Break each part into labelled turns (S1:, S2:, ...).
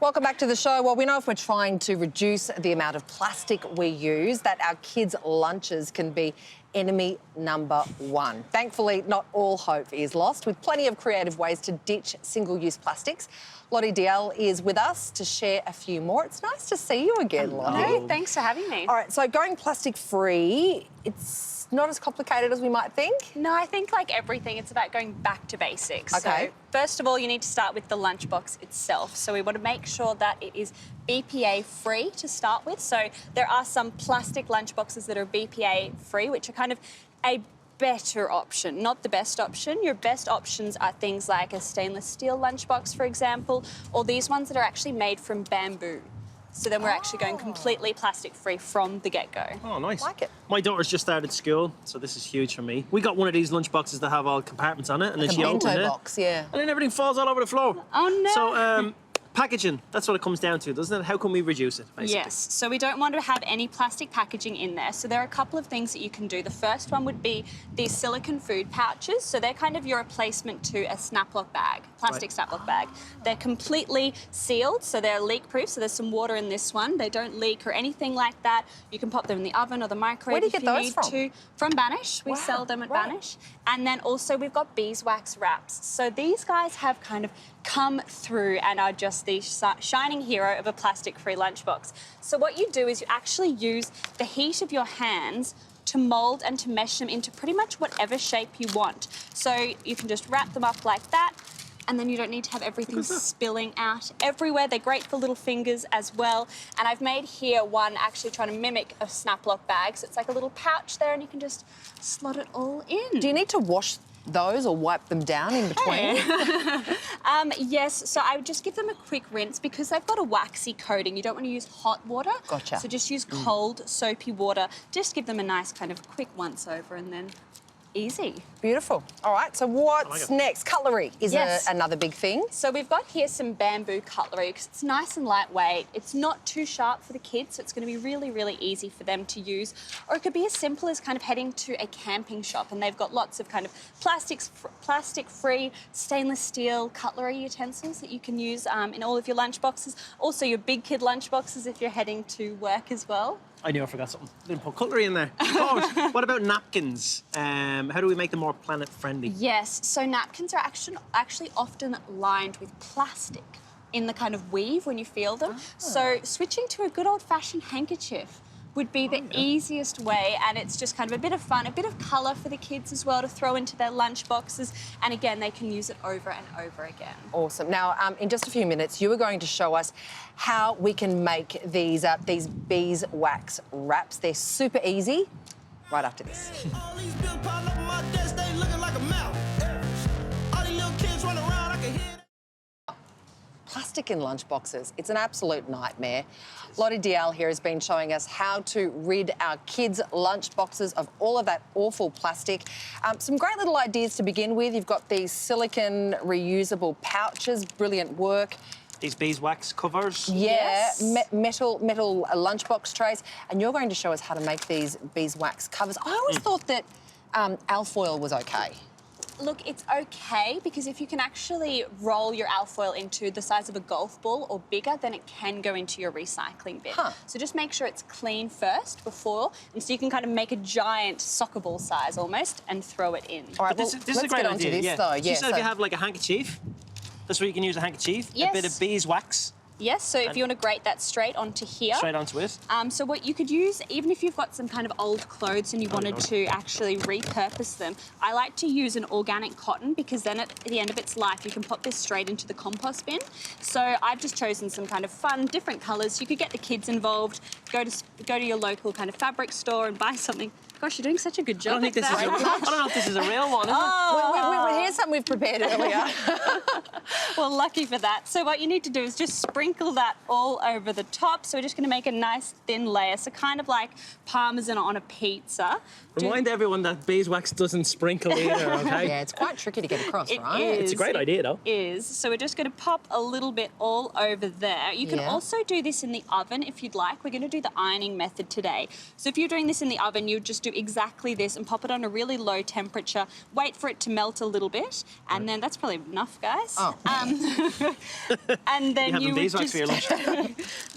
S1: Welcome back to the show. Well, we know if we're trying to reduce the amount of plastic we use, that our kids' lunches can be enemy number one. Thankfully, not all hope is lost, with plenty of creative ways to ditch single-use plastics. Lottie Dalziel is with us to share a few more. It's nice to see you again, Lottie.
S2: Hey, thanks for having me.
S1: All right, so going plastic-free, it's not as complicated as we might think.
S2: No, I think like everything, it's about going back to basics.
S1: Okay.
S2: So first of all, you need to start with the lunchbox itself. So we want to make sure that it is BPA free to start with. So there are some plastic lunchboxes that are BPA free, which are kind of a better option, not the best option. Your best options are things like a stainless steel lunchbox, for example, or these ones that are actually made from bamboo. So then we're actually going completely plastic-free from the get-go.
S3: Oh, nice.
S1: Like it.
S3: My daughter's just started school, so this is huge for me. We got one of these lunch boxes that have all compartments on it, and then she opened it.
S1: Box, yeah.
S3: And then everything falls all over the floor.
S2: Oh, no.
S3: So, packaging, that's what it comes down to, doesn't it? How can we reduce it, basically?
S2: Yes, so we don't want to have any plastic packaging in there. So there are a couple of things that you can do. The first one would be these silicone food pouches. So they're kind of your replacement to a snap-lock bag, plastic snap-lock bag. They're completely sealed, so they're leak-proof. So there's some water in this one. They don't leak or anything like that. You can pop them in the oven or the microwave.
S1: Where do you get those from?
S2: From Banish. We sell them at Banish. And then also we've got Beeswax Wraps. So these guys have kind of come through and are just the shining hero of a plastic-free lunchbox. So what you do is you actually use the heat of your hands to mould and to mesh them into pretty much whatever shape you want. So you can just wrap them up like that, and then you don't need to have everything spilling out everywhere. They're great for little fingers as well. And I've made here one actually trying to mimic a snap-lock bag. So it's like a little pouch there, and you can just slot it all in.
S1: Do you need to wash those or wipe them down in between?
S2: Yes, so I would just give them a quick rinse because they've got a waxy coating. You don't want to use hot water.
S1: Gotcha.
S2: So just use cold, soapy water. Just give them a nice kind of quick once-over and then easy.
S1: Beautiful. All right, so what's next? Cutlery is another big thing.
S2: So we've got here some bamboo cutlery because it's nice and lightweight. It's not too sharp for the kids, so it's going to be really, really easy for them to use. Or it could be as simple as kind of heading to a camping shop, and they've got lots of kind of plastic-free, stainless steel cutlery utensils that you can use in all of your lunch boxes. Also your big kid lunch boxes if you're heading to work as well.
S3: I knew I forgot something. Didn't put cutlery in there. Of course. What about napkins? How do we make them more planet-friendly?
S2: Yes, so napkins are actually often lined with plastic in the kind of weave when you feel them. So switching to a good old-fashioned handkerchief would be the easiest way, and it's just kind of a bit of fun, a bit of colour for the kids as well to throw into their lunch boxes, and again, they can use it over and over again.
S1: Awesome. Now, in just a few minutes, you are going to show us how we can make these beeswax wraps. They're super easy. Right after this.
S4: All these bills piled up on my desk, they looking like a mouth. All these little kids running around, I can hear them.
S1: Plastic in lunchboxes, it's an absolute nightmare. Lottie Dalziel here has been showing us how to rid our kids' lunchboxes of all of that awful plastic. Some great little ideas to begin with. You've got these silicone reusable pouches, brilliant work.
S3: These beeswax covers.
S1: Yeah, metal lunchbox trays. And you're going to show us how to make these beeswax covers. I always thought that alfoil was okay.
S2: Look, it's okay because if you can actually roll your alfoil into the size of a golf ball or bigger, then it can go into your recycling bin. So just make sure it's clean first before, and so you can kind of make a giant soccer ball size almost and throw it in.
S1: All right,
S3: This is a great idea. She said if you have like a handkerchief, that's where you can use a handkerchief.
S2: Yes.
S3: A bit of beeswax.
S2: Yes, so if you want to grate that straight onto here.
S3: Straight onto it.
S2: So what you could use, even if you've got some kind of old clothes and you wanted to actually repurpose them, I like to use an organic cotton because then at the end of its life, you can pop this straight into the compost bin. So I've just chosen some kind of fun, different colours. You could get the kids involved, go to your local kind of fabric store and buy something. Gosh, you're doing such a good job.
S3: I don't know if this is a real one, is
S1: Oh, here's something we've prepared earlier.
S2: Well, lucky for that. So what you need to do is just sprinkle that all over the top. So we're just going to make a nice thin layer. So kind of like Parmesan on a pizza.
S3: Remind everyone that beeswax doesn't sprinkle either, okay?
S1: Yeah, it's quite tricky to get across, right?
S3: It's a great idea, though.
S2: It is. So we're just going to pop a little bit all over there. You can also do this in the oven if you'd like. We're going to do the ironing method today. So if you're doing this in the oven, you would just do do exactly this and pop it on a really low temperature, wait for it to melt a little bit, and then that's probably enough, guys.
S3: Oh.
S2: And then
S3: You having
S2: you would
S3: beeswax for your lunch?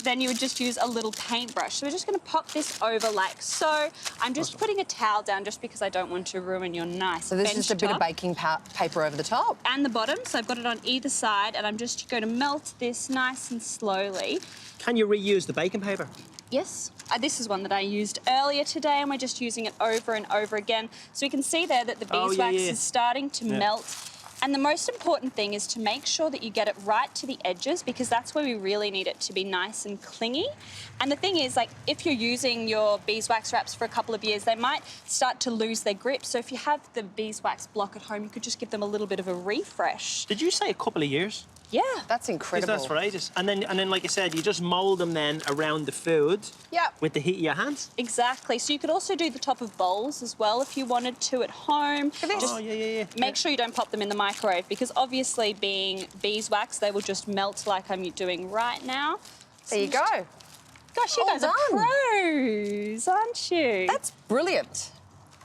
S2: then you would just use a little paintbrush. So we're just going to pop this over like so. I'm just putting a towel down just because I don't want to ruin your nice
S1: So this is
S2: bench
S1: just a bit of
S2: top.
S1: baking paper over the top.
S2: And the bottom, so I've got it on either side, and I'm just going to melt this nice and slowly.
S3: Can you reuse the baking paper?
S2: Yes, this is one that I used earlier today, and we're just using it over and over again. So you can see there that the beeswax is starting to melt. And the most important thing is to make sure that you get it right to the edges, because that's where we really need it to be nice and clingy. And the thing is, like, if you're using your beeswax wraps for a couple of years, they might start to lose their grip. So if you have the beeswax block at home, you could just give them a little bit of a refresh.
S3: Did you say a couple of years?
S2: Yeah.
S1: That's incredible.
S3: That's for ages. And then, like I said, you just mould them then around the food.
S1: Yep.
S3: With the heat of your hands.
S2: Exactly. So you could also do the top of bowls as well if you wanted to at home. Just
S3: Oh, yeah.
S2: make sure you don't pop them in the microwave, because obviously being beeswax, they will just melt like I'm doing right now.
S1: There you go.
S2: Gosh, you
S1: All
S2: guys are
S1: done.
S2: pros, aren't you?
S1: That's brilliant.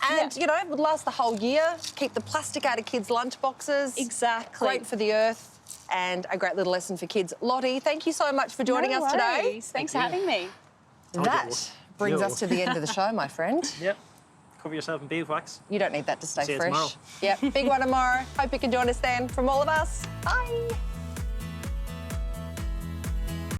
S1: And,
S2: Yeah.
S1: you know, it would last the whole year. Keep the plastic out of kids' lunch boxes.
S2: Exactly.
S1: Great for the earth and a great little lesson for kids. Lottie, thank you so much for joining us today.
S2: worries. Thanks for having me.
S1: That brings us to the end of the show, my friend.
S3: Yep. Cover yourself in beeswax.
S1: You don't need that to stay
S3: See you
S1: fresh.
S3: tomorrow.
S1: Yep, big one tomorrow. Hope you can join us then. From all of us, bye.